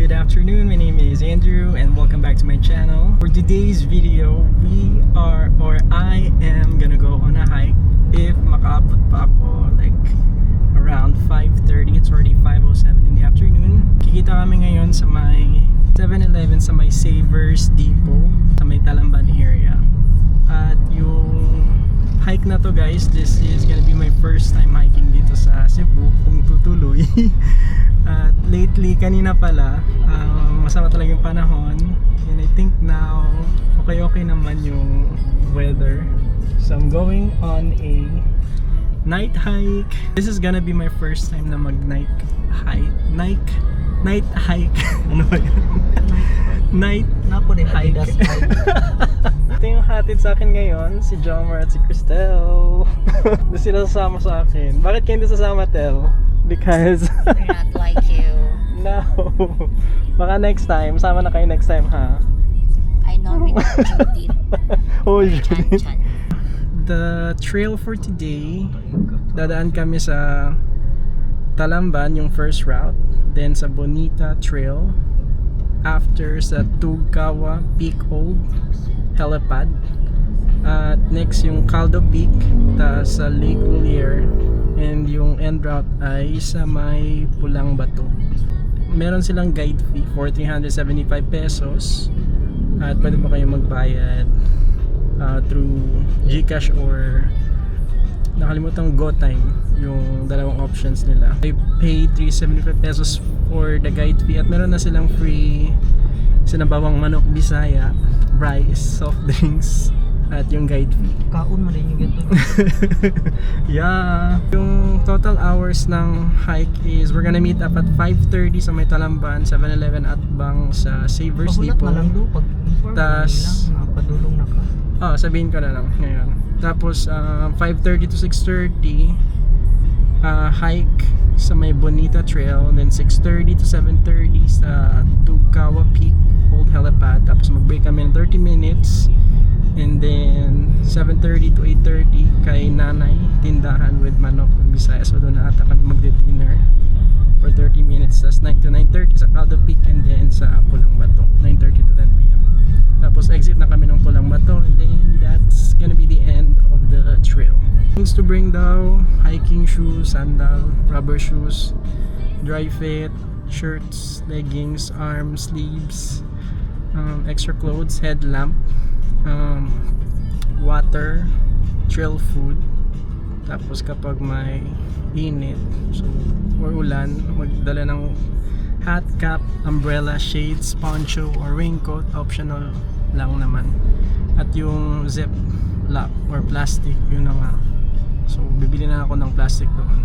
good afternoon. My name is Andrew and welcome back to my channel. For today's video, I am gonna go on a hike. If makaabot pa ako like around 5:30, it's already 5:07 in the afternoon. Kikita kami ngayon sa may 7-Eleven sa may Savers Depot sa may Talamban area. At yung hike na to guys, this is gonna be my first time hiking dito sa Cebu kung tutuloy. At lately, kanina pala, masama talaga yung panahon. And I think now, okay naman yung weather. So I'm going on a night hike. This is gonna be my first time na mag-night hike. Night hike. Ano ba yun? Night hike. Ito yung hatid sa akin ngayon, si Jomar at si Cristel. Doon sila sasama sa akin. Bakit kayo hindi sasama, Tel? Because We're not like you. no. Baka next time, sama na kayo next time, ha? I nominate Judith. Oh, Chan Judith. Chan. The trail for today, dadaan kami sa Talamban, yung first route, then sa Bonita Trail, after sa Tugawa Peak Old Helipad, at next yung Caldo Peak, tas sa Lake Lulier, and yung end route ay sa may Pulang Bato. Meron silang guide fee for 375 pesos at pwede pa kayo magbayad through GCash or nakalimutan GoTime, yung dalawang options nila. I paid 375 pesos for the guide fee at meron na silang free sinabawang manok Bisaya, rice, soft drinks at yung guide fee. Kaon mo rin yung ganito. Yeah. Yung total hours ng hike is we're gonna meet up at 5:30 sa may Talamban, 7-Eleven at Bang sa Savers Pahulat Depot. na lang do, pag inform Tas lang, padulong na ka. Sabihin ko na lang ngayon. Tapos 5:30 to 6:30 hike sa may Bonita Trail, then 6:30 to 7:30 sa Tugawa Peak Old Helipad. Tapos mag-break kami ng 30 minutes. And then 7:30 to 8:30 kay Nanay tindahan with manok ng Bisaya. So doon na ata kami magdi-dinner for 30 minutes. That's 9 to 9:30 sa Caldo Peak, and then sa Pulang Bato 9:30 to 10 p.m. Tapos exit na kami ng Pulang Bato, and then that's gonna be the end of the trail. Things to bring daw: hiking shoes, sandal, rubber shoes, dry fit, shirts, leggings, arm sleeves, extra clothes, headlamp, water, trail food. Tapos kapag may init or ulan, magdala ng hat, cap, umbrella, shades, poncho or raincoat, optional lang naman. At yung zip lock or plastic, yun na nga. So bibili na ako ng plastic doon.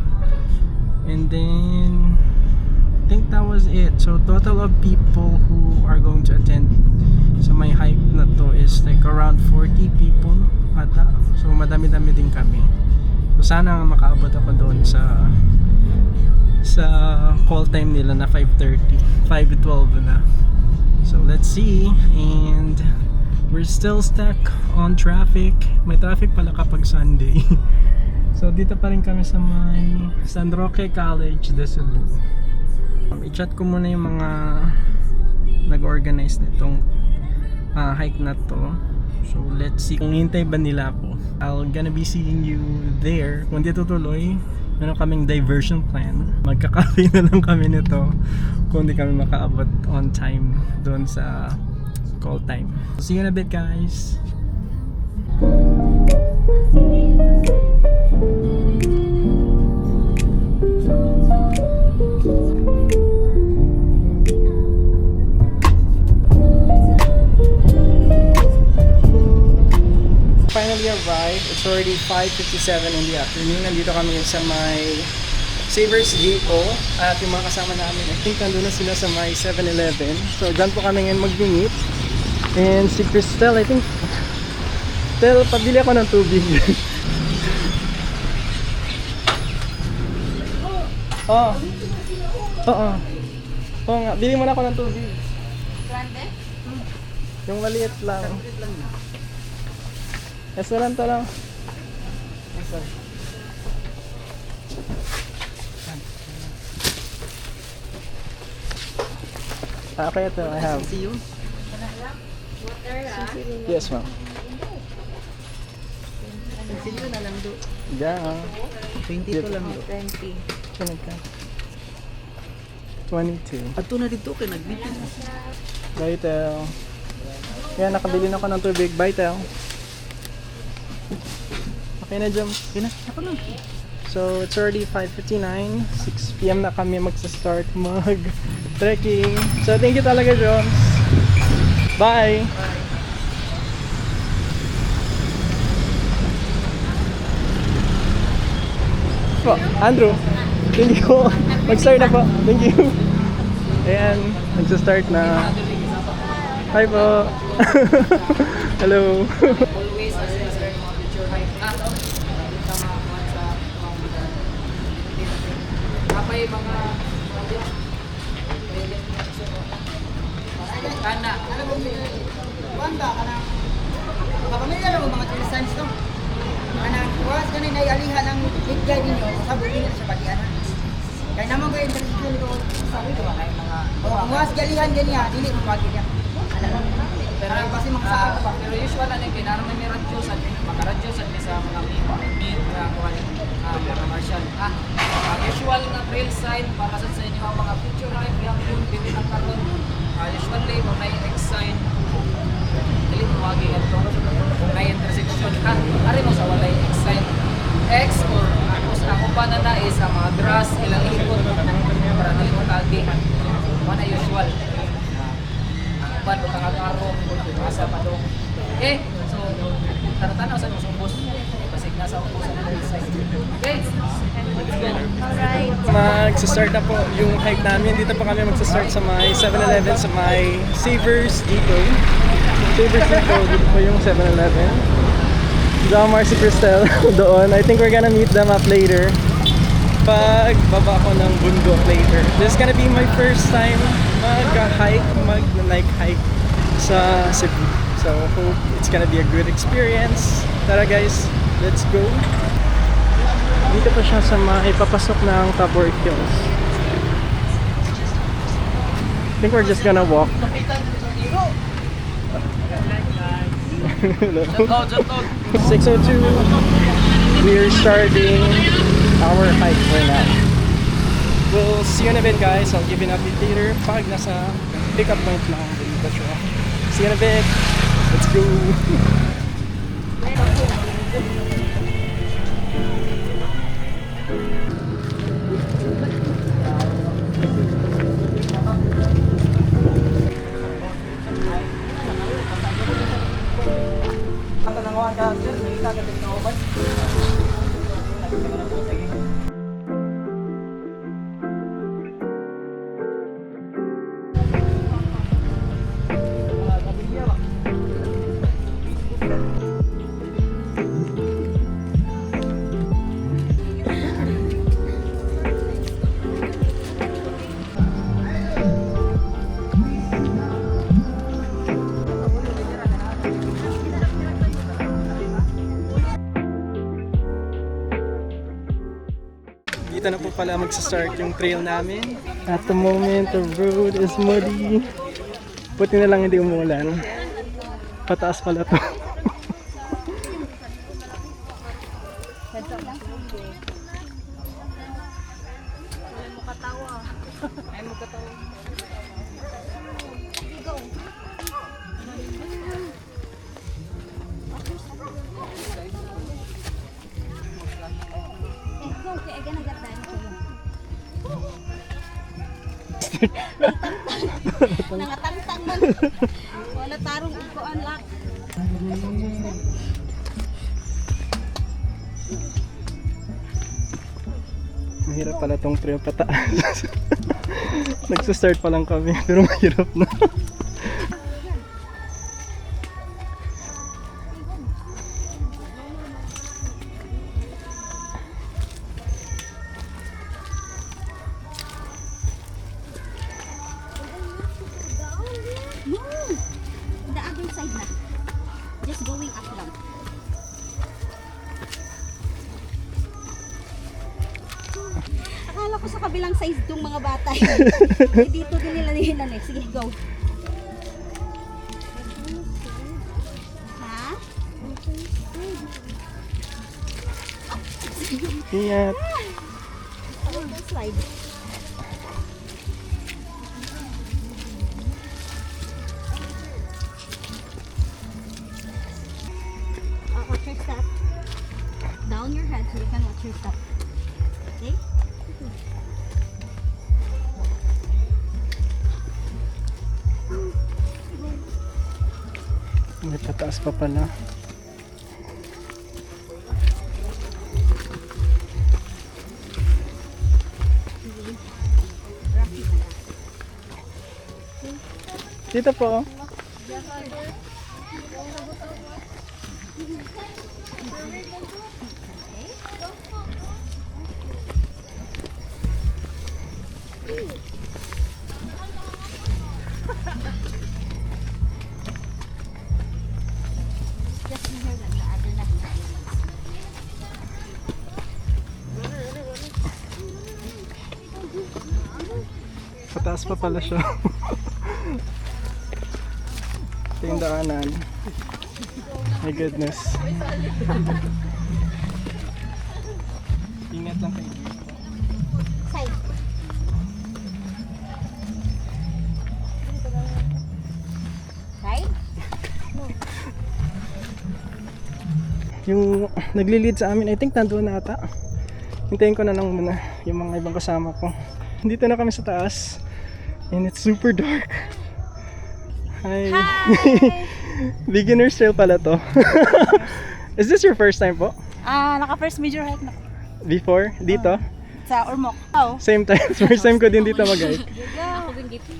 And then I think that was it. So total of people who are going to attend sa may hike na to is like around 40 people ata. So madami-dami din kami. So sana makaabot ako doon sa call time nila na 5:30, 5 to 12 na. So let's see. And we're still stuck on traffic. May traffic pala kapag Sunday. So dito pa rin kami sa may San Roque College de Cebu. I-chat ko muna yung mga nag-organize nitong hike na to. So let's see kung hintay ba nila ako. I'll gonna be seeing you there. Kung di tutuloy, meron kaming diversion plan. Magkakape na lang kami nito kung di kami makaabot on time doon sa call time. So see you in a bit, guys. Finally arrived. It's already 5:57 in the afternoon. Nandito kami sa may Savers Depot at yung mga kasama namin, I think nandun na sila sa may 7-Eleven. So dyan po kami ngayon mag-meet. And si Cristel, I think Tel, pabili ako ng tubig. Oo nga, bili mo na ako ng tubig. Grande? Yung maliit lang. Restaurant to lang. Okay, ito, I have. See you. Yes, ma'am. See you na lang do. Yeah. 22 lang do. 20. 22. Ato na dito kay nagbibig. Vital. Yan, nakabili na ako ng tubig. Vital. Okay na, Jom. Kaya na, ako lang. So, it's already 5:59. 6 p.m. na kami magsa-start mag-trekking. So, thank you talaga, Joms. Bye! Po, Andrew, thank you. Mag-start na po. Thank you. Ayan, magsa-start na. Hi po. Hello. Always assess your future height. Kapay mga kana. Wanda kanang kapamilya lang mga Christians to. Kanang was kanay naialihan ang bigay ninyo sa buhay sa bagian. Kaya naman ko yung traditional ko sabi ko kay mga was galihan ganiya dili mo pagi niya. Pero kasi mga sa pa. Pero usual na yung kinarami may radyo sa mga radyo sa mga mid na kuan mga martial. Ang usual na trail side para sa inyo ang mga future height yang yung dili na karon. Usually mo may excited dili mo wagi adto kung may intersection ari mo sa walay excited X or ako pa na is ang mga grass ilang ikot para dili mo kagi mana usual ang uban o kangaro asa pa do okay so taratanaw sa imong ubos basig na sa ubos na excited okay let's go. Alright. Magsa-start na po yung hike namin. Dito pa kami magsa-start sa may 7-Eleven, sa may Savers dito. Savers dito, dito po yung 7-Eleven. Jamar si Cristel doon. I think we're gonna meet them up later. Pag baba ko ng bundok later. This is gonna be my first time mag-hike, hike sa Cebu. So hope it's gonna be a good experience. Tara guys, let's go. Dito pa siya sa papasok ng Tabor Hills. I think we're just gonna walk. Hello. 6:02. We're starting our hike right now. We'll see you in a bit, guys. I'll give you an update later pag nasa pick-up point na dito siya. See you in a bit. Let's go. Dito na po pala magsa-start yung trail namin. At the moment, the road is muddy. Buti na lang hindi umulan. Pataas pala to. Nangatangtang man. Wala tarong ko unlock. Mahirap pala tong trail pataas. Nagsa-start pa lang kami pero mahirap na. No! The other side na. Just going up lang. Akala ko sa kabilang size itong mga bata. Eh, dito din nila Dali, sige, go. Ha? Ingat. Slide. Watch your step. Down your head so you can watch your step. Okay? May pataas pa pala. Dito po. Just here lang the other na. Pataas pa pala siya. Ito yung daanan. My goodness. Ingat lang kayo. Side. Side? Yung nagli-lead sa amin, I think nandoon na ata. Hintayin ko na lang muna yung mga ibang kasama ko. Dito na kami sa taas. And it's super dark. Hi! Beginner's trail pala to. Is this your first time po? Naka first major hike na. Before? Dito? Sa Ormoc. Oh. Same time. First time ko din dito mag-hike. Ako din dito.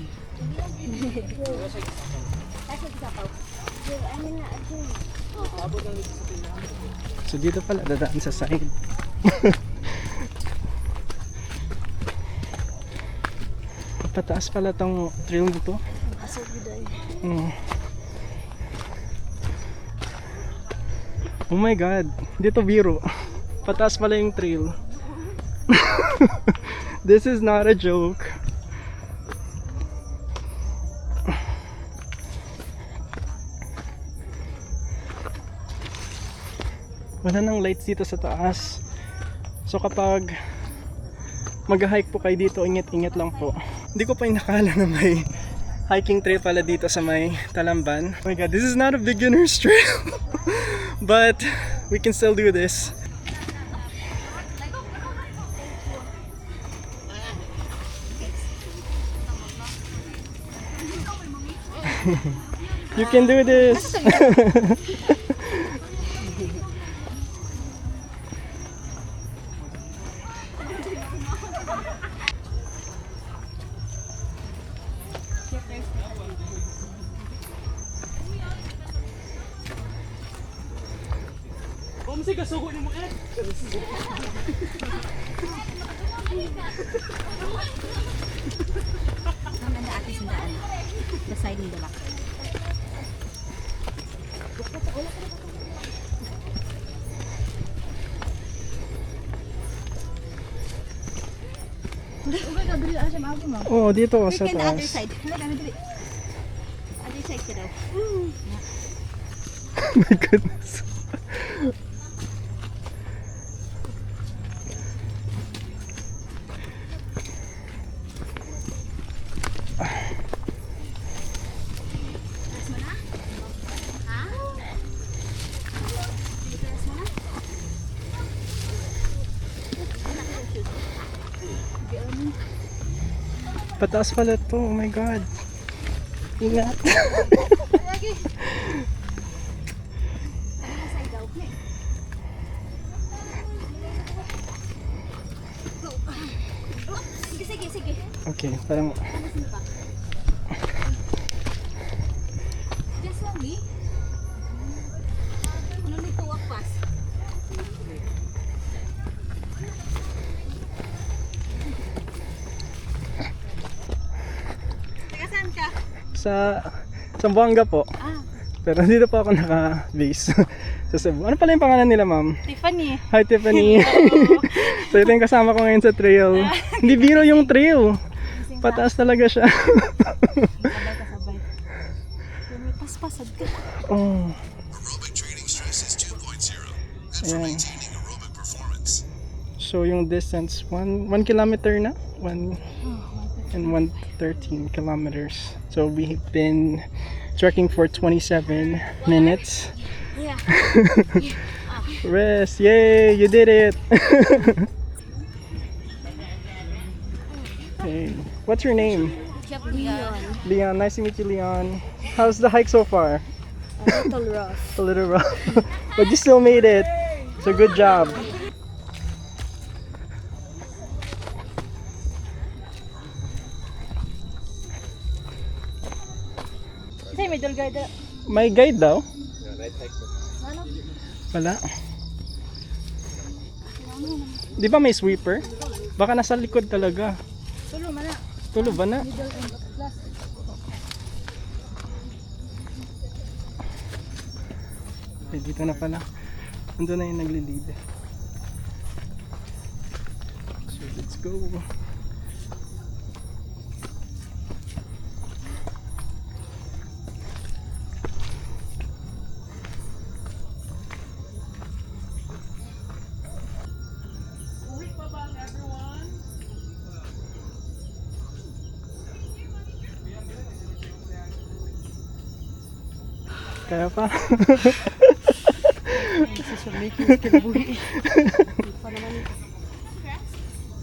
So dito pala dadaan sa side. Pataas pala tong trail nito. Oh my god, dito biro. Pataas pala yung trail. This is not a joke. Wala nang lights dito sa taas. So kapag mag-hike po kayo dito, ingat-ingat lang po. Hindi ko pa inakala na may hiking trail pala dito sa may Talamban. Oh my god, this is not a beginner's trail. But we can still do this. You can do this. Saan ang daatis ang daan? The side ng dalak. Oh, dito sa Look in the other taas. side. Look, ano dali. Other side ka daw. My goodness. Press mo na? Ha? Press mo na? Pataas pala to. Oh my god. Ingat. Side daw. Sige, sige, sige. Okay, parang Just slowly. No need to walk fast. Taga saan ka? sa Zamboanga po. Ah, Pero dito po ako naka-base sa Cebu. Ano pala yung pangalan nila, ma'am? Tiffany. Hi, Tiffany. So ito yung kasama ko ngayon sa trail. Hindi biro yung trail. Pataas talaga siya. Sabay ka sabay. May paspasad ka. Oh. Aerobic training stress is 2.0. Good for Ayan. maintaining aerobic performance. So yung distance, 1 kilometer na? 1 and 113 kilometers. So we've been trekking for 27 minutes. Yeah. Rest, yay, you did it. Hey, what's your name? Leon. Leon, nice to meet you, Leon. How's the hike so far? A little rough. A little rough, but you still made it. So good job. Say, middle guard. May guide daw? Wala. Di ba may sweeper? Baka nasa likod talaga. Tulo man na. Tulo ba na? Middle and plus. Eh, dito na pala. Ando na yung nagli-lead. So let's go. Kaya pa.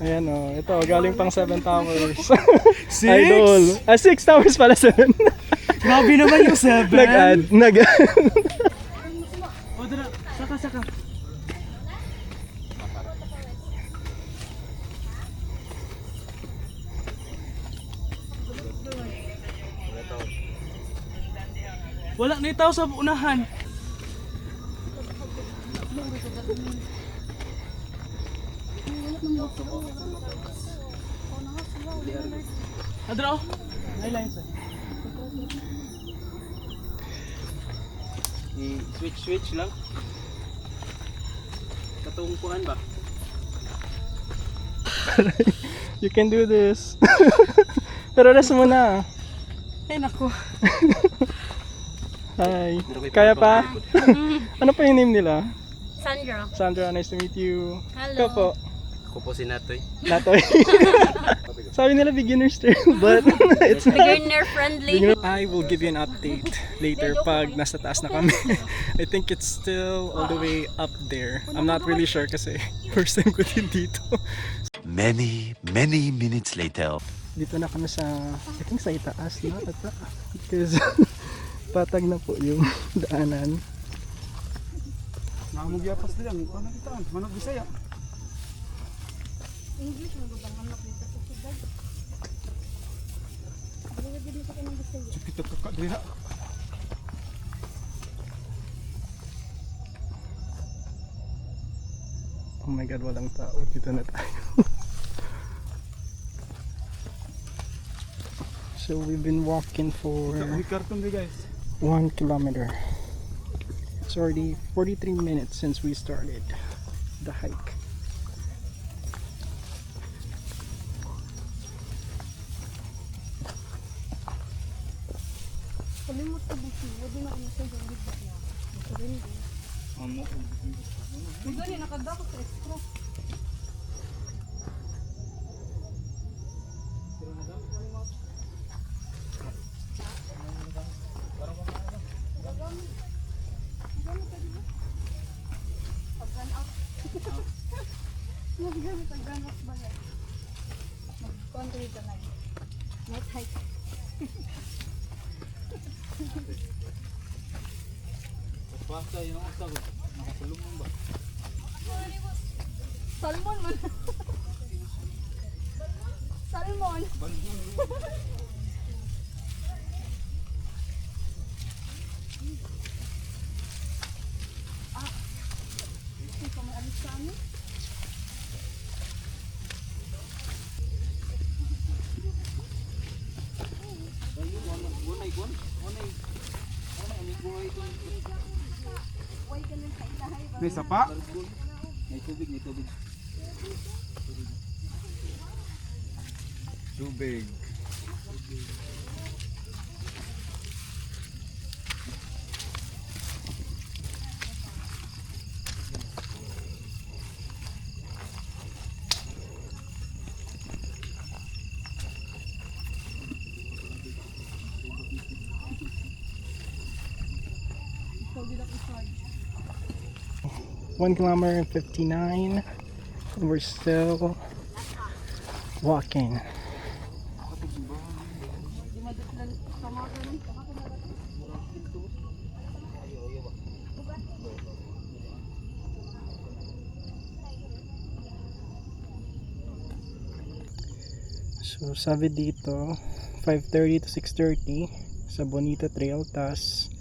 Ayan o, ito galing pang 7 towers. 6? Idol. 6 towers pala 7. Grabe naman yung 7. Nag-add. O, dala. Saka. Wala na itaw sa unahan. Adra oh. Switch lang. Katungkuan ba? You can do this. Pero rest muna. Ay, naku. Hi. Kaya pa? Ano pa yung name nila? Sandra. Sandra, nice to meet you. Hello. Ikaw po. Ako po si Natoy. Natoy. Sabi nila beginner's term, but it's Beginner friendly. I will give you an update later pag nasa taas na kami. I think it's still all the way up there. I'm not really sure kasi first time ko din dito. Many minutes later. Dito na kami sa, I think sa itaas na ata. Because patag na po yung daanan. Nakamugyapas lang. Ano kita? Manok Bisaya. English mo ba ang makita sa sudad? Ano din sa kanang gusto? Kita ka dira. Oh my god, walang tao. Dito na tayo. So we've been walking for Uy, karton di guys. 1 kilometer. It's already 43 minutes since we started the hike. Kalimot ka busi. Wala na ako sa gawin ba niya. Gani, nakadako sa extra. Mag-country ka na. Night hike. Basta yun ang sagot. Nakasulungan ba? Salmon man. Salmon. May sapa? May tubig. Tubig. One kilometer and 59, and we're still walking. So sabi dito 5:30 to 6:30 sa Bonita Trail, tas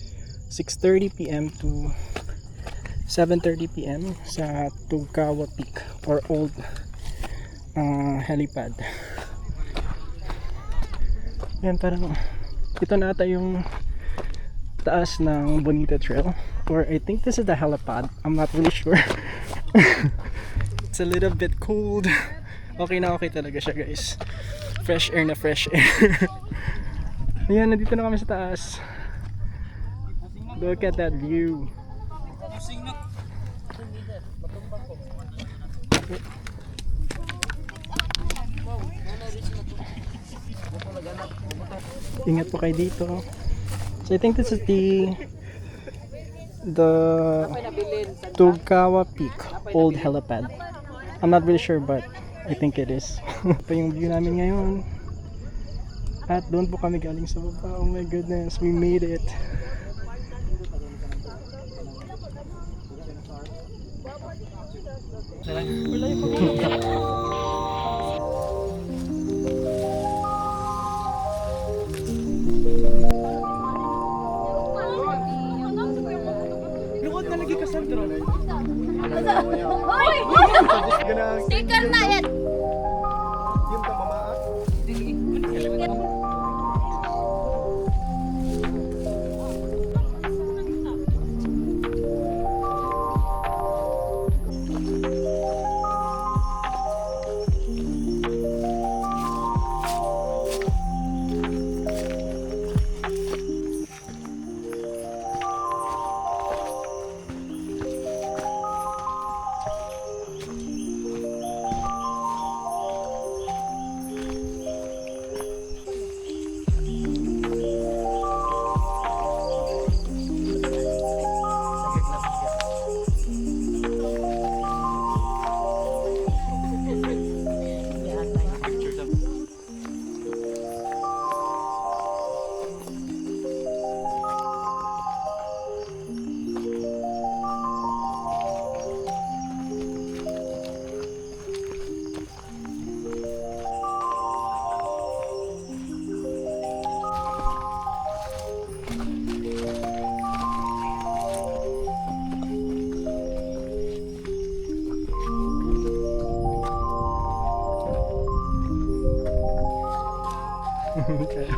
6:30 PM to 7:30 PM sa Tugkawa Peak or Old Helipad. Yan, parang ito na ata yung taas ng Bonita Trail, or I think this is the helipad, I'm not really sure. It's a little bit cold. Okay na, okay talaga siya guys. Fresh air na fresh air. Ayan, nandito na kami sa taas. Look at that view. Ingat po kayo dito. So I think this is the Tugkawa Peak Old Helipad. I'm not really sure but I think it is. Ito yung view namin ngayon. At doon po kami galing sa baba. Oh my goodness, we made it. Lukod na lagi ka sentro. Hoy! Sticker na yan! Okay.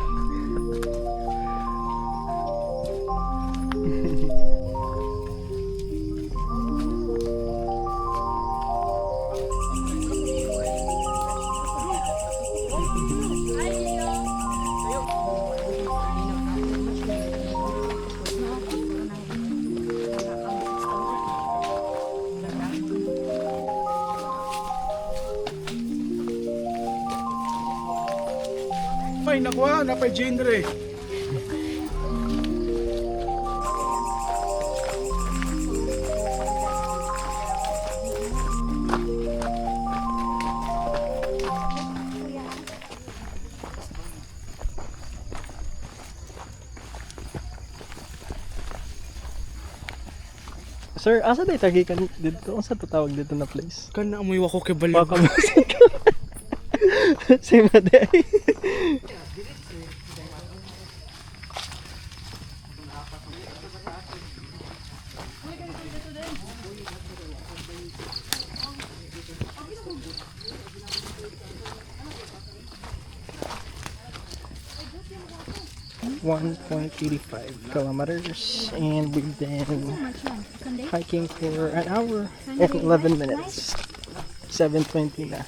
Ay, nakuha, napay genre. Sir, asa day tagikan dito? Ang sa tatawag dito na place? Kana amoy wako kay baliw. Baka si Maday. .85 kilometers, and we've been hiking for an hour and 11 minutes. 7:20 na.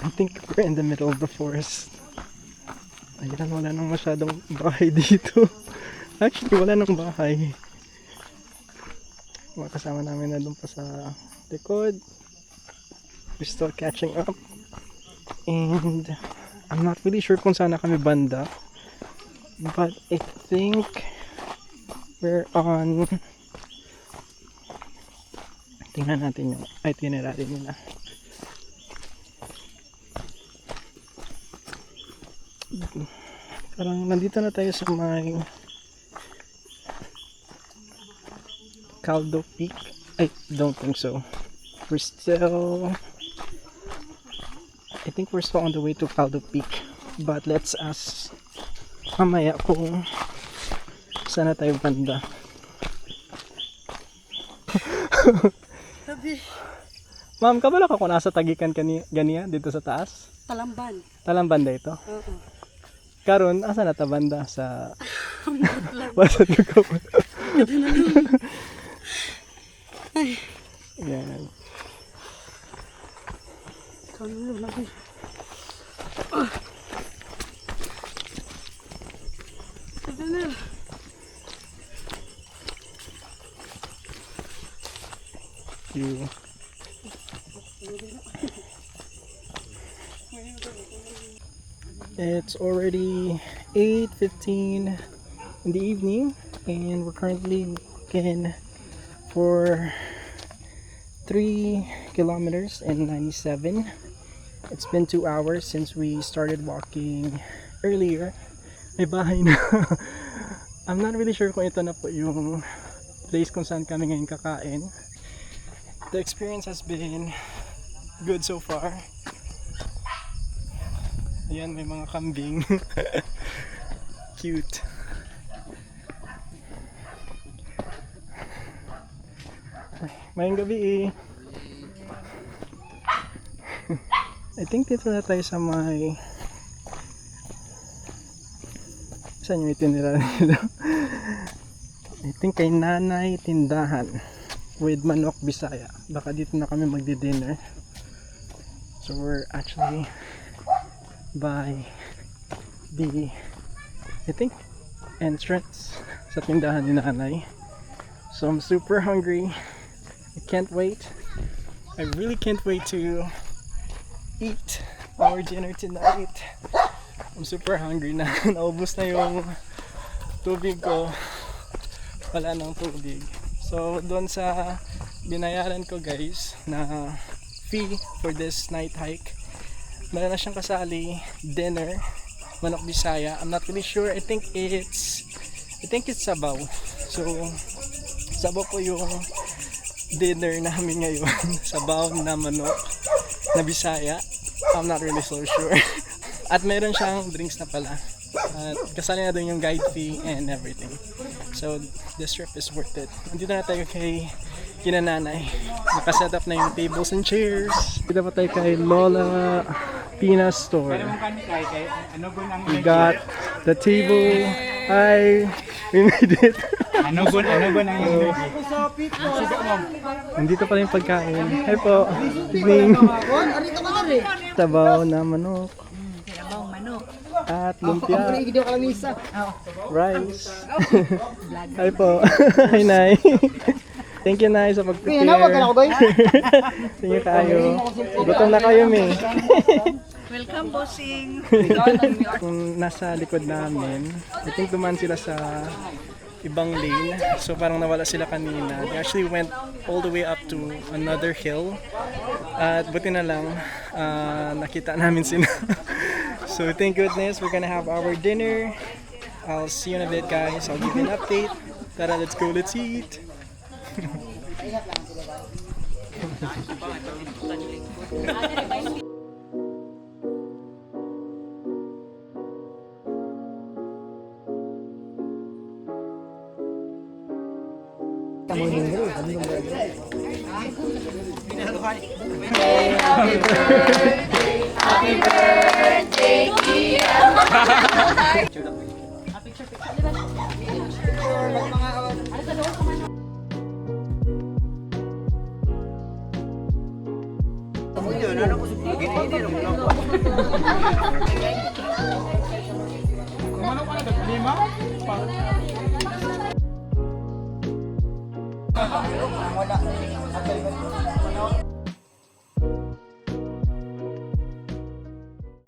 I think we're in the middle of the forest. Ayan, wala nang masyadong bahay dito. Actually, wala nang bahay. Mga kasama namin na doon pa sa likod. We're still catching up. And I'm not really sure kung saan na kami banda. But I think we're on... Tingnan natin yung itinerary nila. Parang nandito na tayo sa may Caldo Peak. I don't think so. We're still... I think we're still on the way to Caldo Peak. But let's ask mamaya kung saan na tayo banda. Ma'am, kabalo ka kung nasa tagikan ganiya dito sa taas? Talamban. Talambanda ito? Oo. Karon asa na ta banda sa Basta ko. Ay, Yan. kanulo lagi. Tagal. You. It's already 8:15 in the evening and we're currently walking for 3 kilometers and 97. It's been 2 hours since we started walking earlier. May bahay na. I'm not really sure kung ito na po yung place kung saan kami ngayon kakain. The experience has been good so far. Ayan, may mga kambing. Cute. Ay, mayang gabi eh. I think dito na tayo sa may... Saan yung itinira nila? I think kay Nanay Tindahan with Manok Bisaya. Baka dito na kami magdi-dinner. So we're actually by the, I think, entrance sa tindahan ni Nanay. So I'm super hungry. I can't wait. I really can't wait to eat our dinner tonight. I'm super hungry na. Naubos na yung tubig ko. Wala nang tubig. So doon sa binayaran ko guys na fee for this night hike, meron na siyang kasali dinner, Manok Bisaya. I'm not really sure. I think it's sabaw. So sabaw po yung dinner namin ngayon. Sabaw na manok na Bisaya. I'm not really so sure. At meron siyang drinks na pala. At kasali na doon yung guide fee and everything. So this trip is worth it. Nandito na tayo kay Nanay. Nakaset up na yung tables and chairs. Dito pa tayo kay Lola Pina Store. We got the table. Hi! We made it. Ano ba ang yung Nandito pala yung pagkain. Hi po. Evening. Tabaw na manok. At lumpia. Rice. Hi po. Hi Nay. Thank you Nay sa pag-prepare. Thank you kayo. Gutom na kayo mi. Welcome, bossing. Kung nasa likod namin, I think duman sila sa ibang lane. So parang nawala sila kanina. They actually went all the way up to another hill. At buti na lang, nakita namin sila. So thank goodness we're gonna have our dinner. I'll see you in a bit guys. I'll give you an update. Tara, let's go, let's eat.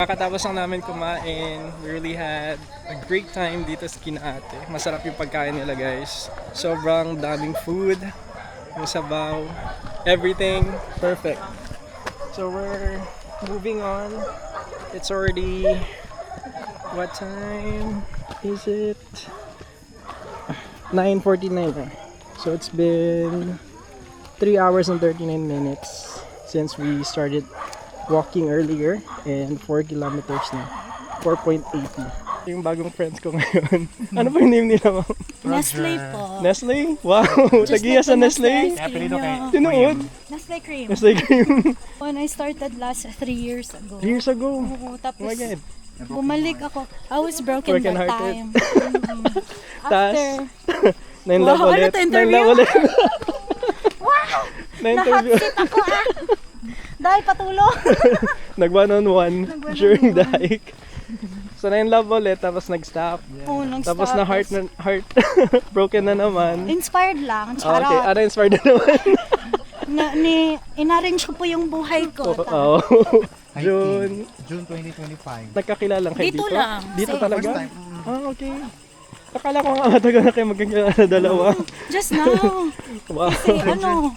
Kakatapos lang namin kumain, we really had a great time dito sa Kinaate. Masarap yung pagkain nila guys. Sobrang daming food, yung sabaw, everything perfect. So we're moving on. It's already, what time is it? 9:49 na. So it's been 3 hours and 39 minutes since we started walking earlier and 4 kilometers na. 4.80. Yung bagong friends ko ngayon. Ano pa yung name nila, ma'am? Nestle po. Nestle? Wow! Tagiya sa Nestle? Tinuod? Nestle cream. Nestle cream. When I started last 3 years ago. Years ago. Oo, tapos Oh my God. bumalik ako. I was broken that Broken-hearted. time. Tas, After, 9 love Wow, ano ulit. to, 9 interview? love ulit. wow! Na-interview. Nahapsit ako Dahil patulong. Nag one-on-one during the hike. So 9 love ulit, tapos nag-stop. Oo, nag-stop. Tapos na heart broken na naman. Inspired lang. Oh, okay, Charot. inspired na naman. Inarrange ko po yung buhay ko. Oo. June June 2025. Nagkakilalang kayo Dito dito? lang. Dito Same. talaga? First time. Ah, okay. Akala ko nga matagal na kayo magkakilala na dalawa. Just now. Wow. Kasi ano,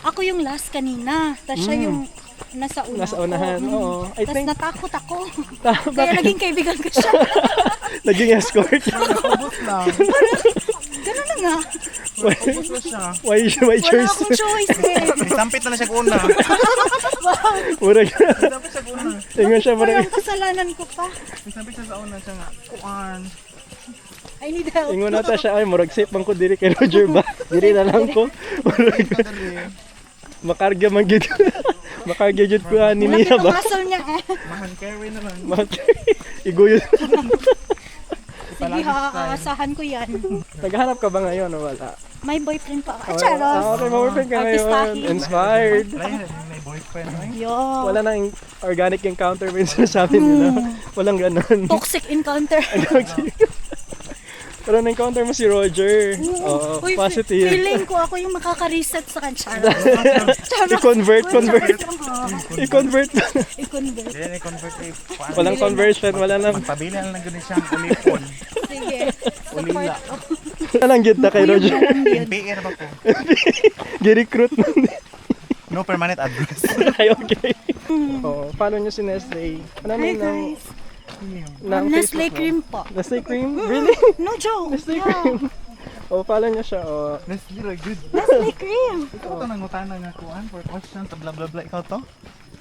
ako yung last kanina. Tapos siya yung nasa una. Nasa unahan, oo. I Tapos think, natakot ako. Kaya bakit? naging kaibigan ko siya. Naging escort. Ganun na nga. Why Wala choice? akong choice eh. Sampit na siya una. Wow. Murag. Tingnan siya, murag. Parang kasalanan ko pa. Sampit siya sa una siya nga. Kuan. I need help. Ingon na ta siya, ay, murag safe man ko diri kay Roger ba? Diri na lang ko. Murag. Makarga man gid. Makarga gid ko ani Malaki niya ang ba? muscle niya eh. Mahan carry naman. Iguyod. Sige ha, aasahan ko yan. Naghanap ka ba ngayon o wala? May boyfriend pa ako. Ah, Charos. okay, ma-boyfriend ka ngayon. Artistahin. Inspired. May boyfriend. Yo. Wala nang organic encounter mo yung sinasabi nila. Walang ganun. Toxic encounter. Pero na-encounter mo si Roger. Oo, Uy, positive. feeling ko ako yung makaka-reset sa kanya. I-convert. I-convert. I-convert. Then i-convert eh. Walang conversion, wala nang. Pabili na lang ganun siyang ulipon. Sige. Ulila. Wala lang gita kay Roger. PR ba ko? Gi-recruit na. No permanent address. Ay, okay. Oh, follow nyo si Nestle. Ano Hi name ng guys. Facebook Nestle mo? cream po. Nestle cream? Really? No joke. Nestle Yeah. cream. Oh, follow nyo siya. Oh. Nestle ra good. Nestle cream. Ikaw to nangutana nga kuan for questions blah blah blah ikaw to?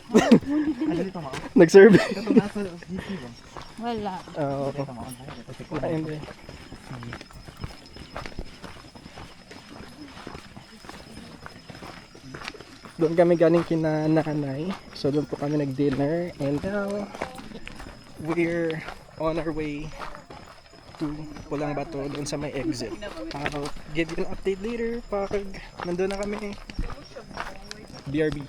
Ano dito mo? Nag-survey. Ito nasa GT ba? Wala. Oo. Ito mo on. Wala, hindi. Doon kami galing kina nanay. So doon po kami nag-dinner. And now, we're on our way to Pulang Bato doon sa may exit. I'll give you an update later pag nandun na kami. BRB.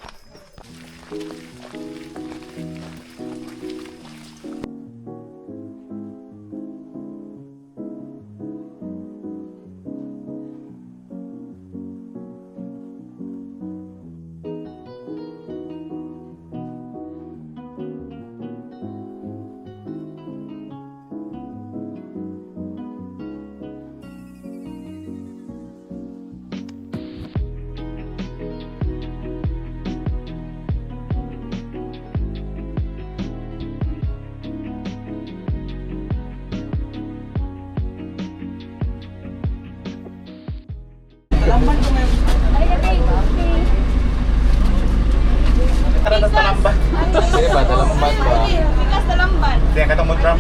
Hindi, katong mo drum.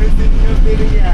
Pwede niyo pili niya.